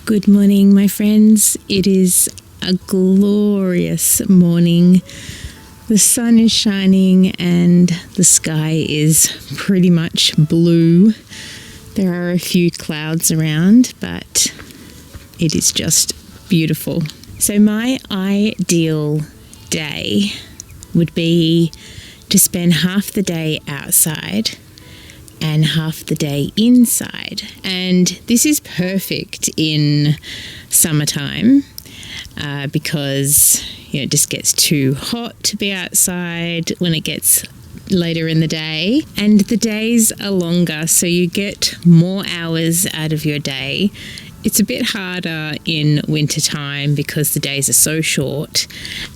Good morning, my friends. It is a glorious morning. The sun is shining and the sky is pretty much blue. There are a few clouds around, but it is just beautiful. So my ideal day would be to spend half the day outside and half the day inside. And this is perfect in summertime because it just gets too hot to be outside when it gets later in the day. And the days are longer, so you get more hours out of your day. It's a bit harder in wintertime because the days are so short,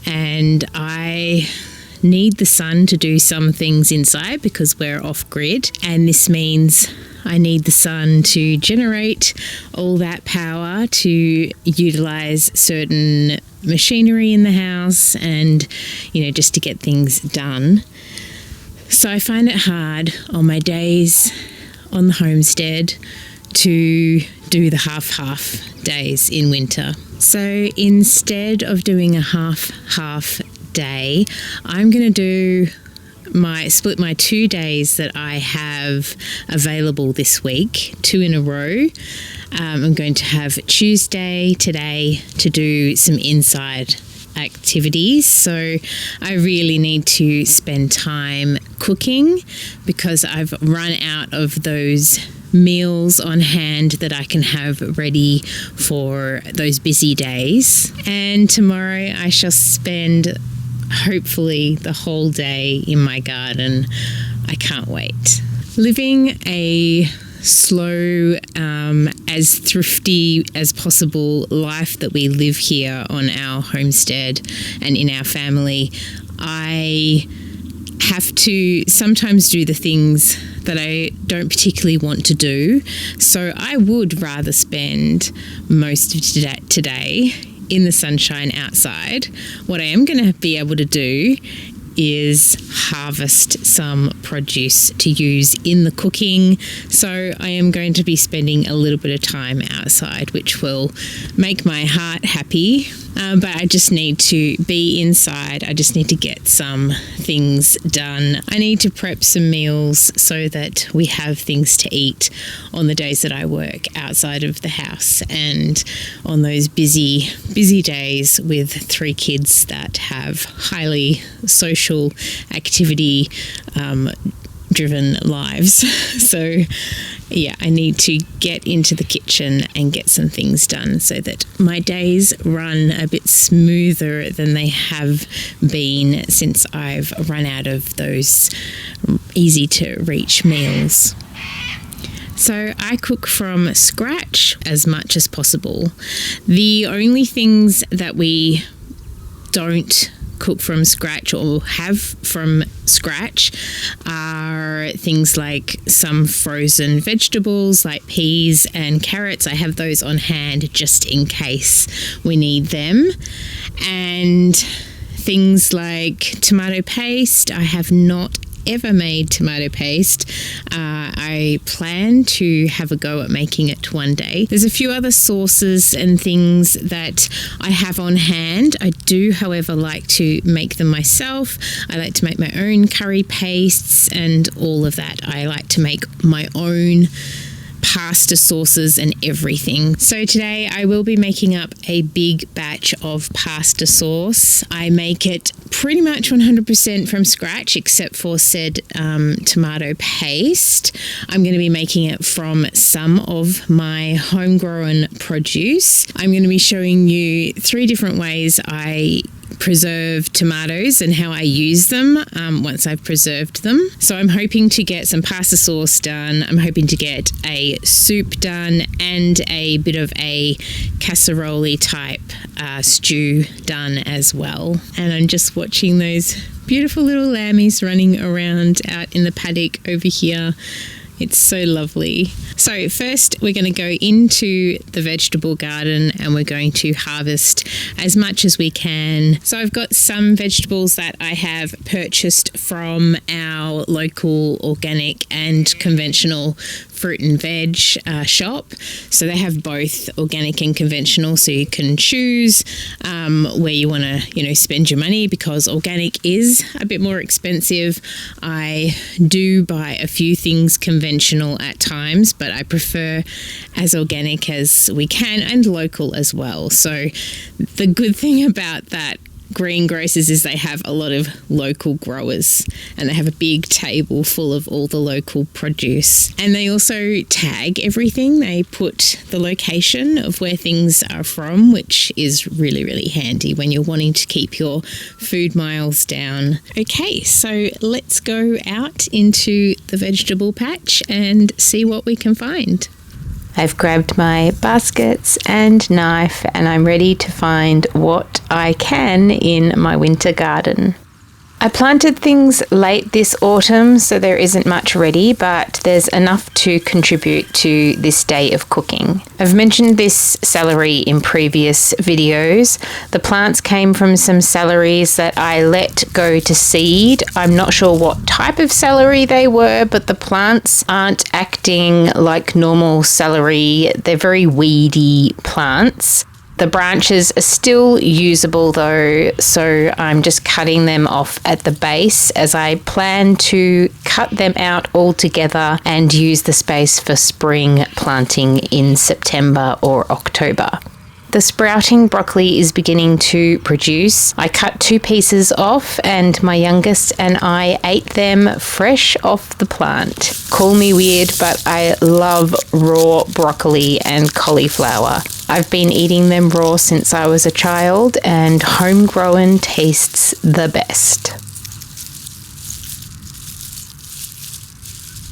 and I need the sun to do some things inside because we're off grid, and this means I need the sun to generate all that power to utilize certain machinery in the house and just to get things done. So I find it hard on my days on the homestead to do the half days in winter. So instead of doing a half day, I'm going to split my 2 days that I have available this week, 2 in a row. I'm going to have Tuesday today to do some inside activities. So I really need to spend time cooking because I've run out of those meals on hand that I can have ready for those busy days. And tomorrow I shall spend hopefully the whole day in my garden. I can't wait. Living a slow, as thrifty as possible life that we live here on our homestead and in our family, I have to sometimes do the things that I don't particularly want to do. So I would rather spend most of today in the sunshine outside. What I am going to be able to do is harvest some produce to use in the cooking. So I am going to be spending a little bit of time outside, which will make my heart happy. But I just need to be inside. I just need to get some things done. I need to prep some meals so that we have things to eat on the days that I work outside of the house and on those busy days with 3 kids that have highly social activity driven lives. So yeah, I need to get into the kitchen and get some things done so that my days run a bit smoother than they have been since I've run out of those easy to reach meals. So I cook from scratch as much as possible. The only things that we don't cook from scratch or have from scratch are things like some frozen vegetables like peas and carrots. I have those on hand just in case we need them. And things like tomato paste. I have not ever made tomato paste. I plan to have a go at making it one day. There's a few other sauces and things that I have on hand. I do, however, like to make them myself. I like to make my own curry pastes and all of that. I like to make my own pasta sauces and everything. So today I will be making up a big batch of pasta sauce. I make it pretty much 100% from scratch except for said tomato paste. I'm going to be making it from some of my homegrown produce. I'm going to be showing you 3 different ways I preserve tomatoes and how I use them once I've preserved them. So I'm hoping to get some pasta sauce done. I'm hoping to get a soup done and a bit of a casserole type stew done as well. And I'm just watching those beautiful little lammies running around out in the paddock over here. It's so lovely. So first we're going to go into the vegetable garden and we're going to harvest as much as we can. So I've got some vegetables that I have purchased from our local organic and conventional fruit and veg shop. So they have both organic and conventional, so you can choose where you want to spend your money, because organic is a bit more expensive. I do buy a few things conventional at times, but I prefer as organic as we can and local as well. So the good thing about that greengrocers is they have a lot of local growers and they have a big table full of all the local produce, and they also tag everything. They put the location of where things are from, which is really, really handy when you're wanting to keep your food miles down. Okay, so let's go out into the vegetable patch and see what we can find. I've grabbed my baskets and knife and I'm ready to find what I can in my winter garden. I planted things late this autumn, so there isn't much ready, but there's enough to contribute to this day of cooking. I've mentioned this celery in previous videos. The plants came from some celeries that I let go to seed. I'm not sure what type of celery they were, but the plants aren't acting like normal celery. They're very weedy plants. The branches are still usable though, so I'm just cutting them off at the base as I plan to cut them out all together and use the space for spring planting in September or October. The sprouting broccoli is beginning to produce. I cut 2 pieces off and my youngest and I ate them fresh off the plant. Call me weird, but I love raw broccoli and cauliflower. I've been eating them raw since I was a child, and homegrown tastes the best.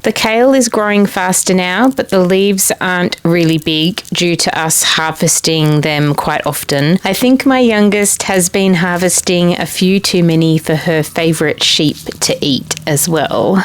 The kale is growing faster now, but the leaves aren't really big due to us harvesting them quite often. I think my youngest has been harvesting a few too many for her favourite sheep to eat as well.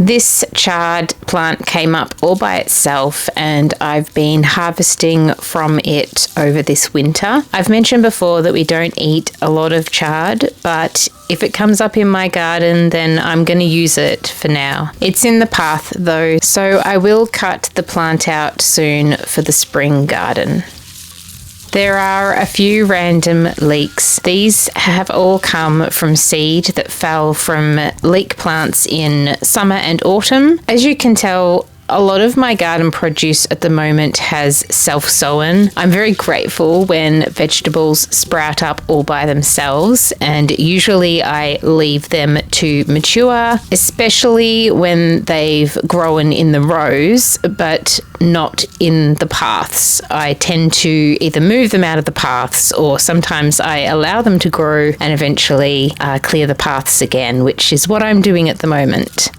This chard plant came up all by itself and I've been harvesting from it over this winter. I've mentioned before that we don't eat a lot of chard, but if it comes up in my garden, then I'm going to use it for now. It's in the path though, so I will cut the plant out soon for the spring garden. There are a few random leeks. These have all come from seed that fell from leek plants in summer and autumn. As you can tell, a lot of my garden produce at the moment has self-sown. I'm very grateful when vegetables sprout up all by themselves, and usually I leave them to mature, especially when they've grown in the rows, but not in the paths. I tend to either move them out of the paths or sometimes I allow them to grow and eventually clear the paths again, which is what I'm doing at the moment.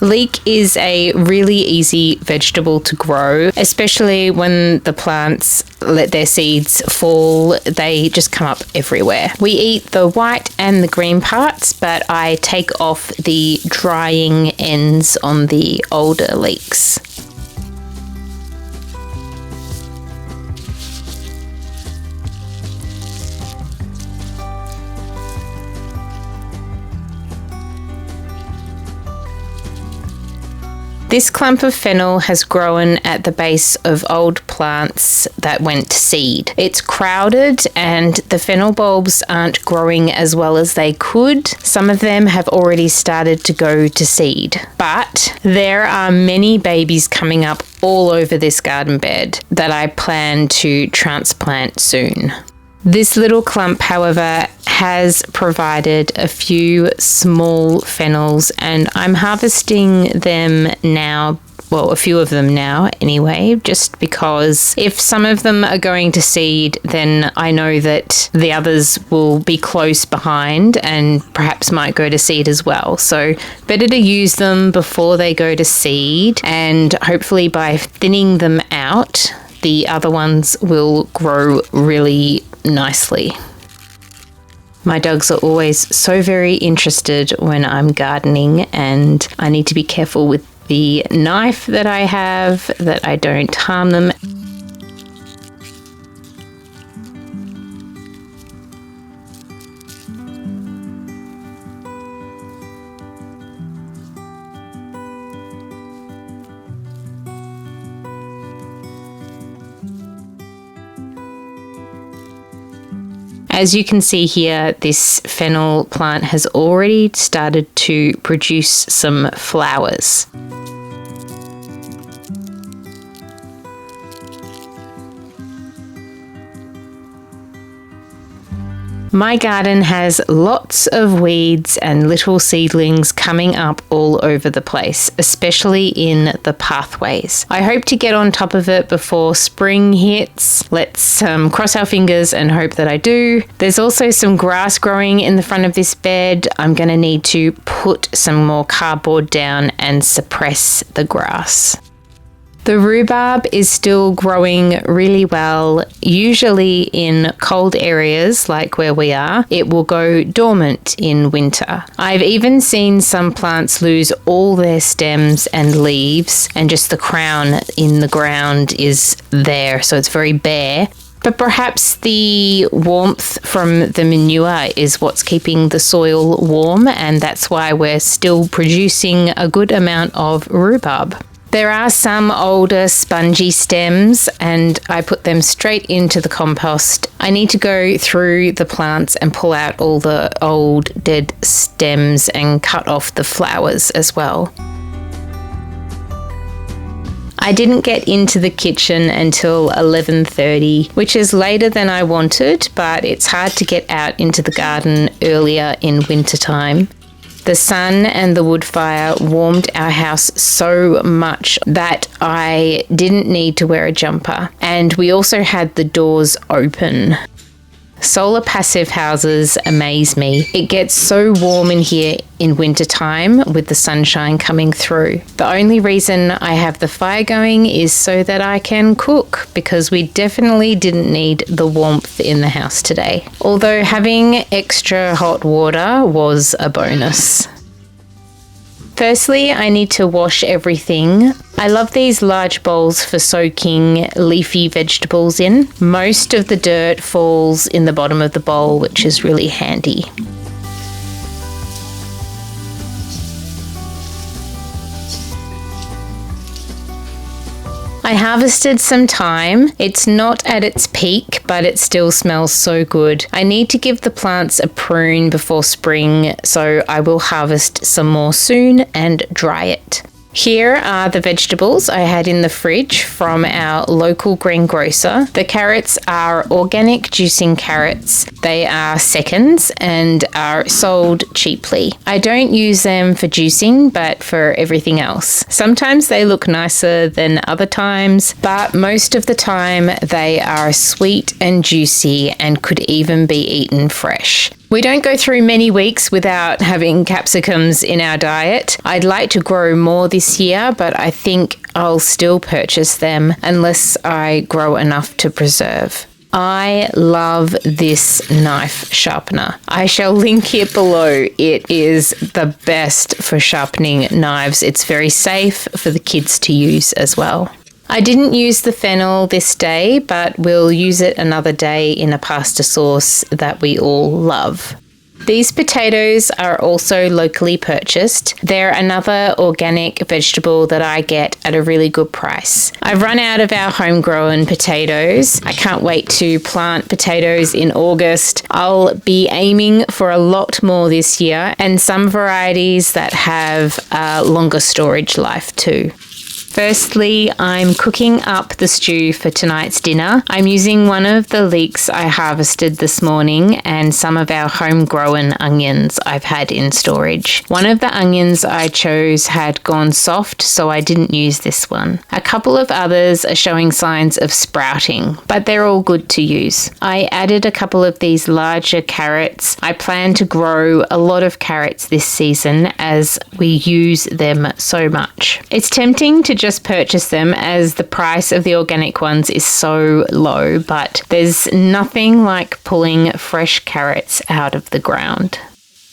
Leek is a really easy vegetable to grow, especially when the plants let their seeds fall. They just come up everywhere. We eat the white and the green parts, but I take off the drying ends on the older leeks. This clump of fennel has grown at the base of old plants that went to seed. It's crowded and the fennel bulbs aren't growing as well as they could. Some of them have already started to go to seed, but there are many babies coming up all over this garden bed that I plan to transplant soon. This little clump, however, has provided a few small fennels and I'm harvesting them now, well, a few of them now anyway, just because if some of them are going to seed, then I know that the others will be close behind and perhaps might go to seed as well. So better to use them before they go to seed, and hopefully by thinning them out, the other ones will grow really nicely. My dogs are always so very interested when I'm gardening, and I need to be careful with the knife that I have that I don't harm them. As you can see here, this fennel plant has already started to produce some flowers. My garden has lots of weeds and little seedlings coming up all over the place, especially in the pathways. I hope to get on top of it before spring hits. Let's cross our fingers and hope that I do. There's also some grass growing in the front of this bed. I'm going to need to put some more cardboard down and suppress the grass. The rhubarb is still growing really well. Usually in cold areas like where we are, it will go dormant in winter. I've even seen some plants lose all their stems and leaves, and just the crown in the ground is there, so it's very bare. But perhaps the warmth from the manure is what's keeping the soil warm, and that's why we're still producing a good amount of rhubarb. There are some older spongy stems, and I put them straight into the compost. I need to go through the plants and pull out all the old dead stems and cut off the flowers as well. I didn't get into the kitchen until 11:30, which is later than I wanted, but it's hard to get out into the garden earlier in wintertime. The sun and the wood fire warmed our house so much that I didn't need to wear a jumper, and we also had the doors open. Solar passive houses amaze me. It gets so warm in here in wintertime with the sunshine coming through. The only reason I have the fire going is so that I can cook, because we definitely didn't need the warmth in the house today. Although having extra hot water was a bonus. Firstly, I need to wash everything. I love these large bowls for soaking leafy vegetables in. Most of the dirt falls in the bottom of the bowl, which is really handy. I harvested some thyme. It's not at its peak, but it still smells so good. I need to give the plants a prune before spring, so I will harvest some more soon and dry it. Here are the vegetables I had in the fridge from our local greengrocer. The carrots are organic juicing carrots. They are seconds and are sold cheaply. I don't use them for juicing, but for everything else. Sometimes they look nicer than other times, but most of the time they are sweet and juicy and could even be eaten fresh. We don't go through many weeks without having capsicums in our diet. I'd like to grow more this year, but I think I'll still purchase them unless I grow enough to preserve. I love this knife sharpener. I shall link it below. It is the best for sharpening knives. It's very safe for the kids to use as well. I didn't use the fennel this day, but we'll use it another day in a pasta sauce that we all love. These potatoes are also locally purchased. They're another organic vegetable that I get at a really good price. I've run out of our homegrown potatoes. I can't wait to plant potatoes in August. I'll be aiming for a lot more this year, and some varieties that have a longer storage life too. Firstly, I'm cooking up the stew for tonight's dinner. I'm using one of the leeks I harvested this morning and some of our homegrown onions I've had in storage. One of the onions I chose had gone soft, so I didn't use this one. A couple of others are showing signs of sprouting, but they're all good to use. I added a couple of these larger carrots. I plan to grow a lot of carrots this season as we use them so much. It's tempting to just purchase them as the price of the organic ones is so low, but there's nothing like pulling fresh carrots out of the ground.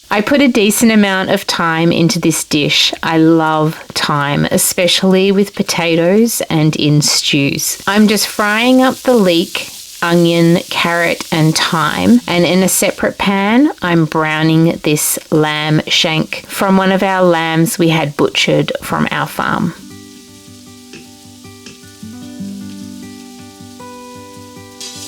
I put a decent amount of thyme into this dish. I love thyme, especially with potatoes and in stews. I'm just frying up the leek, onion, carrot and thyme, and in a separate pan I'm browning this lamb shank from one of our lambs we had butchered from our farm.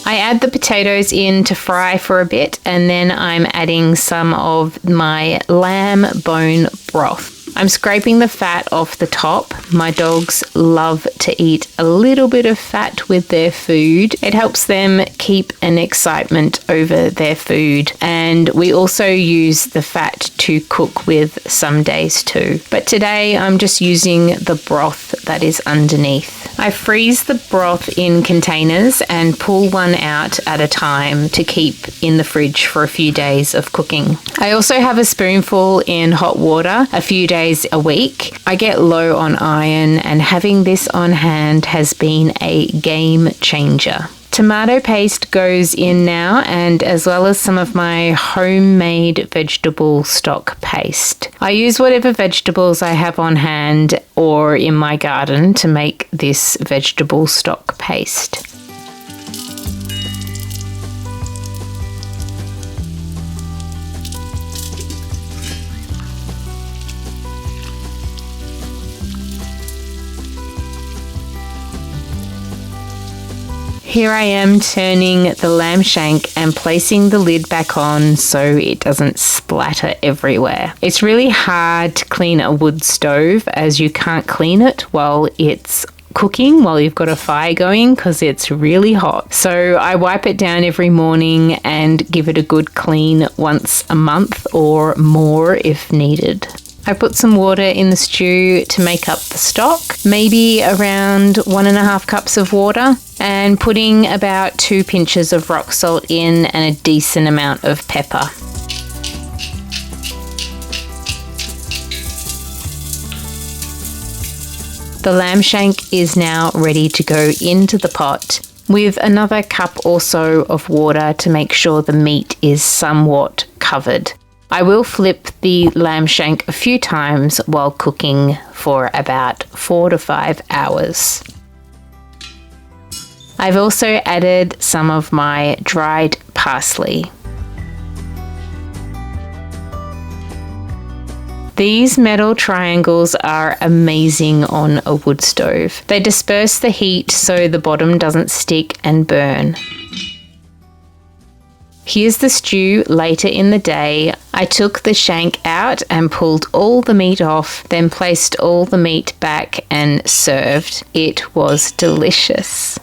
I add the potatoes in to fry for a bit, and then I'm adding some of my lamb bone broth. I'm scraping the fat off the top. My dogs love to eat a little bit of fat with their food. It helps them keep an excitement over their food, and we also use the fat to cook with some days too. But today I'm just using the broth that is underneath. I freeze the broth in containers and pull one out at a time to keep in the fridge for a few days of cooking. I also have a spoonful in hot water a few days a week. I get low on iron, and having this on hand has been a game changer. Tomato paste goes in now, and as well as some of my homemade vegetable stock paste. I use whatever vegetables I have on hand or in my garden to make this vegetable stock paste. Here I am turning the lamb shank and placing the lid back on so it doesn't splatter everywhere. It's really hard to clean a wood stove as you can't clean it while it's cooking, while you've got a fire going, because it's really hot. So I wipe it down every morning and give it a good clean once a month or more if needed. I put some water in the stew to make up the stock, maybe around 1.5 cups of water, and putting about 2 pinches of rock salt in and a decent amount of pepper. The lamb shank is now ready to go into the pot with another cup or so of water to make sure the meat is somewhat covered. I will flip the lamb shank a few times while cooking for about 4 to 5 hours. I've also added some of my dried parsley. These metal triangles are amazing on a wood stove. They disperse the heat so the bottom doesn't stick and burn. Here's the stew later in the day. I took the shank out and pulled all the meat off, then placed all the meat back and served. It was delicious.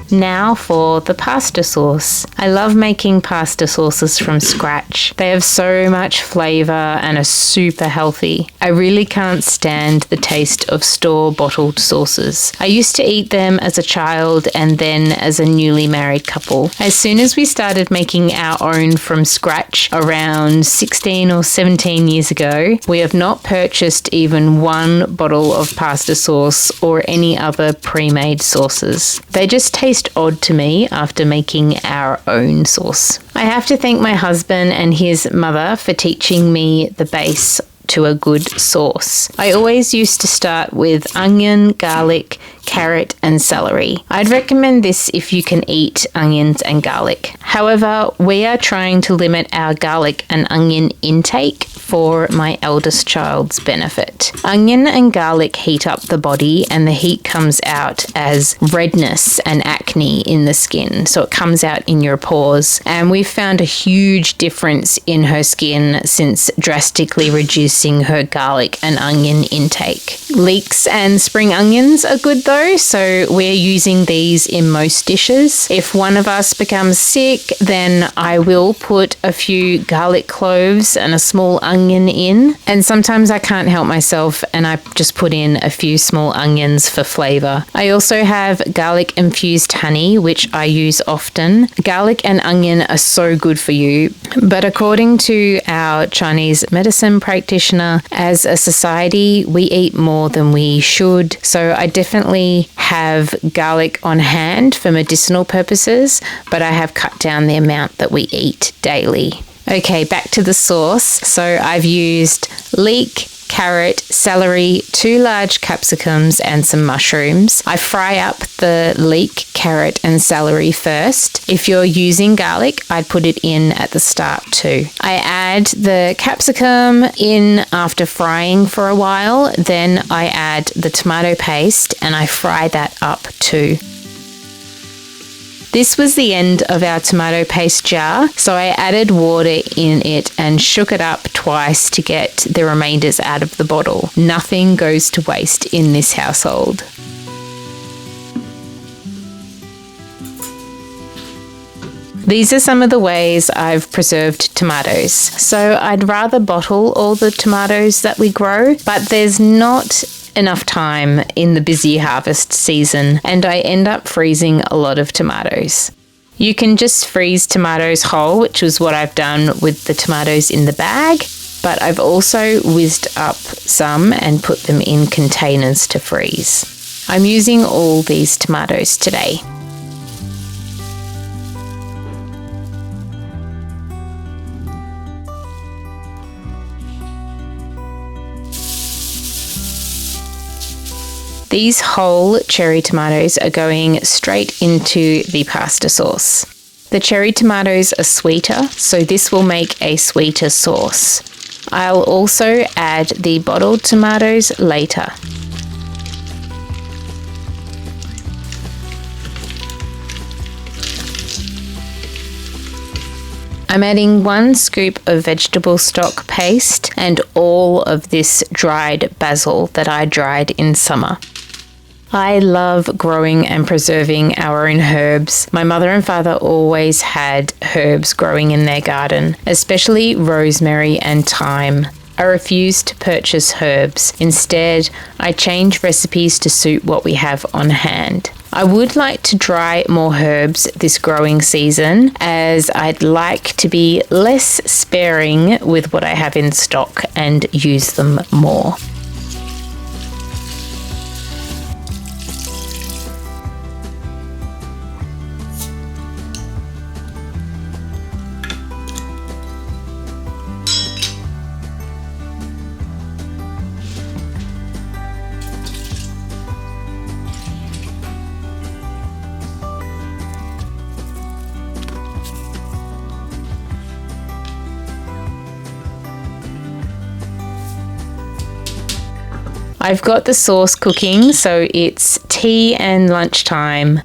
Now for the pasta sauce. I love making pasta sauces from scratch. They have so much flavour and are super healthy. I really can't stand the taste of store-bottled sauces. I used to eat them as a child and then as a newly married couple. As soon as we started making our own from scratch around 16 or 17 years ago, we have not purchased even one bottle of pasta sauce or any other pre-made sauces. They just taste odd to me after making our own sauce. I have to thank my husband and his mother for teaching me the base to a good sauce. I always used to start with onion, garlic, carrot and celery. I'd recommend this if you can eat onions and garlic. However, we are trying to limit our garlic and onion intake for my eldest child's benefit. Onion and garlic heat up the body, and the heat comes out as redness and acne in the skin. So it comes out in your pores, and we've found a huge difference in her skin since drastically reducing her garlic and onion intake. Leeks and spring onions are good though, though, so we're using these in most dishes. If one of us becomes sick, then I will put a few garlic cloves and a small onion in. And sometimes I can't help myself and I just put in a few small onions for flavour. I also have garlic infused honey, which I use often. Garlic and onion are so good for you, but according to our Chinese medicine practitioner, as a society, we eat more than we should. So I definitely have garlic on hand for medicinal purposes, but I have cut down the amount that we eat daily. Okay, back to the sauce. So I've used leek, carrot, celery, 2 large capsicums and some mushrooms. I fry up the leek, carrot and celery first. If you're using garlic, I'd put it in at the start too. I add the capsicum in after frying for a while. Then I add the tomato paste and I fry that up too. This was the end of our tomato paste jar, so I added water in it and shook it up twice to get the remainders out of the bottle. Nothing goes to waste in this household. These are some of the ways I've preserved tomatoes. So I'd rather bottle all the tomatoes that we grow, but there's not enough time in the busy harvest season and I end up freezing a lot of tomatoes. You can just freeze tomatoes whole, which is what I've done with the tomatoes in the bag, but I've also whizzed up some and put them in containers to freeze. I'm using all these tomatoes today. These whole cherry tomatoes are going straight into the pasta sauce. The cherry tomatoes are sweeter, so this will make a sweeter sauce. I'll also add the bottled tomatoes later. I'm adding 1 scoop of vegetable stock paste and all of this dried basil that I dried in summer. I love growing and preserving our own herbs. My mother and father always had herbs growing in their garden, especially rosemary and thyme. I refuse to purchase herbs. Instead, I change recipes to suit what we have on hand. I would like to dry more herbs this growing season, as I'd like to be less sparing with what I have in stock and use them more. I've got the sauce cooking, so it's tea and lunchtime.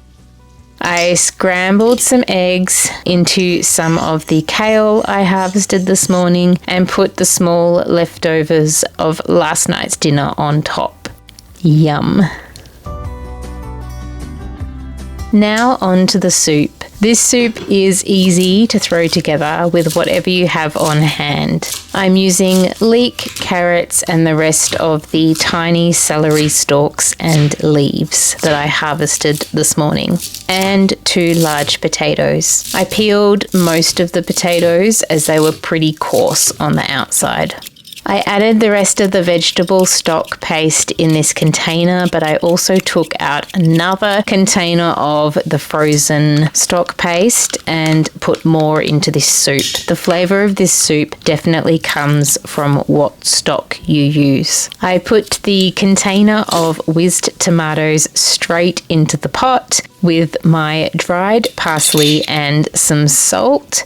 I scrambled some eggs into some of the kale I harvested this morning and put the small leftovers of last night's dinner on top. Yum. Now on to the soup. This soup is easy to throw together with whatever you have on hand. I'm using leek, carrots and the rest of the tiny celery stalks and leaves that I harvested this morning, and 2 large potatoes. I peeled most of the potatoes as they were pretty coarse on the outside. I added the rest of the vegetable stock paste in this container, but I also took out another container of the frozen stock paste and put more into this soup. The flavour of this soup definitely comes from what stock you use. I put the container of whizzed tomatoes straight into the pot with my dried parsley and some salt.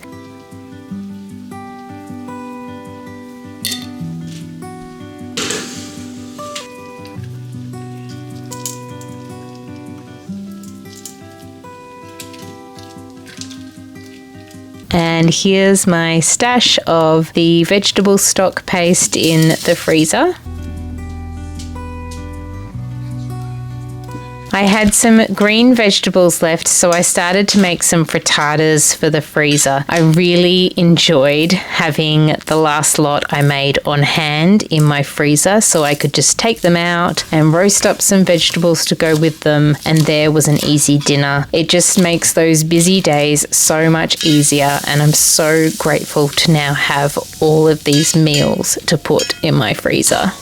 And here's my stash of the vegetable stock paste in the freezer. I had some green vegetables left, so I started to make some frittatas for the freezer. I really enjoyed having the last lot I made on hand in my freezer, so I could just take them out and roast up some vegetables to go with them, and there was an easy dinner. It just makes those busy days so much easier, and I'm so grateful to now have all of these meals to put in my freezer.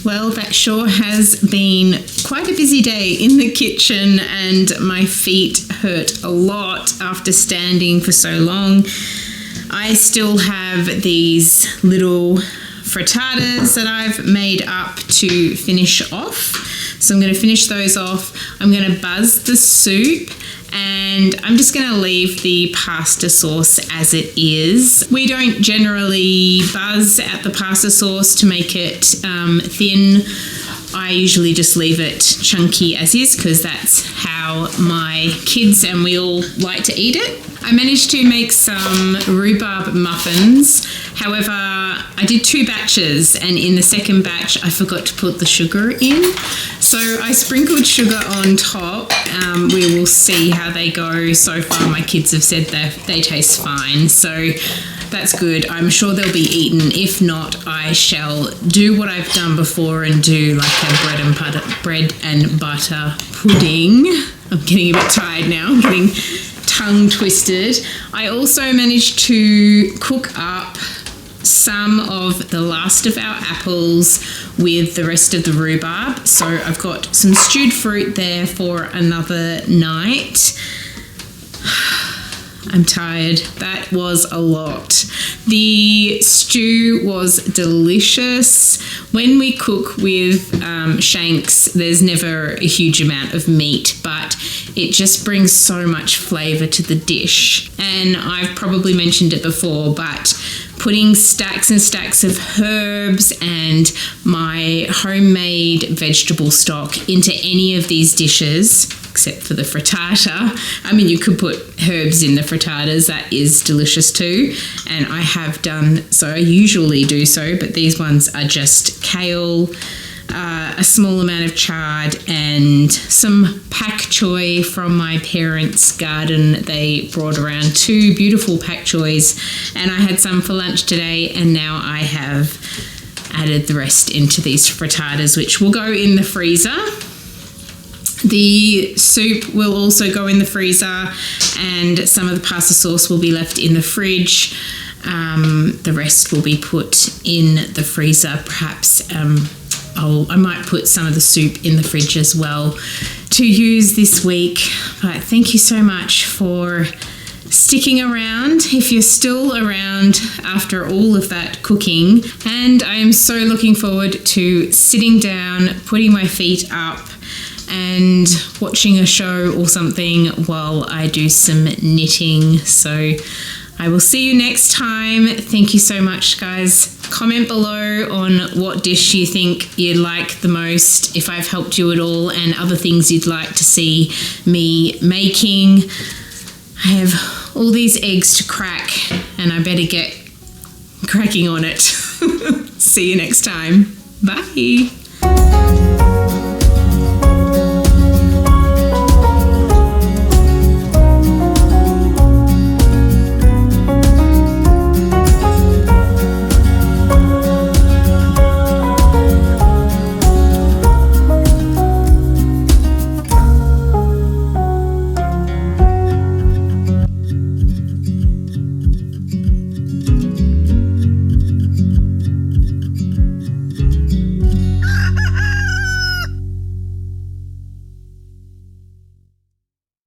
Well, that sure has been quite a busy day in the kitchen, and my feet hurt a lot after standing for so long. I still have these little frittatas that I've made up to finish off. So I'm going to finish those off. I'm going to buzz the soup, and I'm just going to leave the pasta sauce as it is. We don't generally buzz at the pasta sauce to make it thin. I usually just leave it chunky as is because that's how my kids and we all like to eat it. I managed to make some rhubarb muffins. However, I did 2 batches, and in the second batch I forgot to put the sugar in. So I sprinkled sugar on top. We will see how they go. So far my kids have said that they taste fine, so that's good. I'm sure they'll be eaten. If not, I shall do what I've done before and do like a bread and butter pudding. I'm getting a bit tired now. I'm getting tongue twisted. I also managed to cook up some of the last of our apples with the rest of the rhubarb. So I've got some stewed fruit there for another night. I'm tired. That was a lot. The stew was delicious. When we cook with shanks, there's never a huge amount of meat, but it just brings so much flavour to the dish. And I've probably mentioned it before, but putting stacks and stacks of herbs and my homemade vegetable stock into any of these dishes, except for the frittata. I mean, you could put herbs in the frittatas, that is delicious too. And I have done so, I usually do so, but these ones are just kale, a small amount of chard, and some pak choy from my parents' garden. They brought around 2 beautiful pak choys, and I had some for lunch today, and now I have added the rest into these frittatas, which will go in the freezer. The soup will also go in the freezer, and some of the pasta sauce will be left in the fridge. The rest will be put in the freezer. Perhaps I might put some of the soup in the fridge as well to use this week. But thank you so much for sticking around, if you're still around after all of that cooking. And I am so looking forward to sitting down, putting my feet up, and watching a show or something while I do some knitting. So I will see you next time. Thank you so much, guys. Comment below on what dish you think you'd like the most, if I've helped you at all, and other things you'd like to see me making. I have all these eggs to crack, and I better get cracking on it. See you next time. Bye.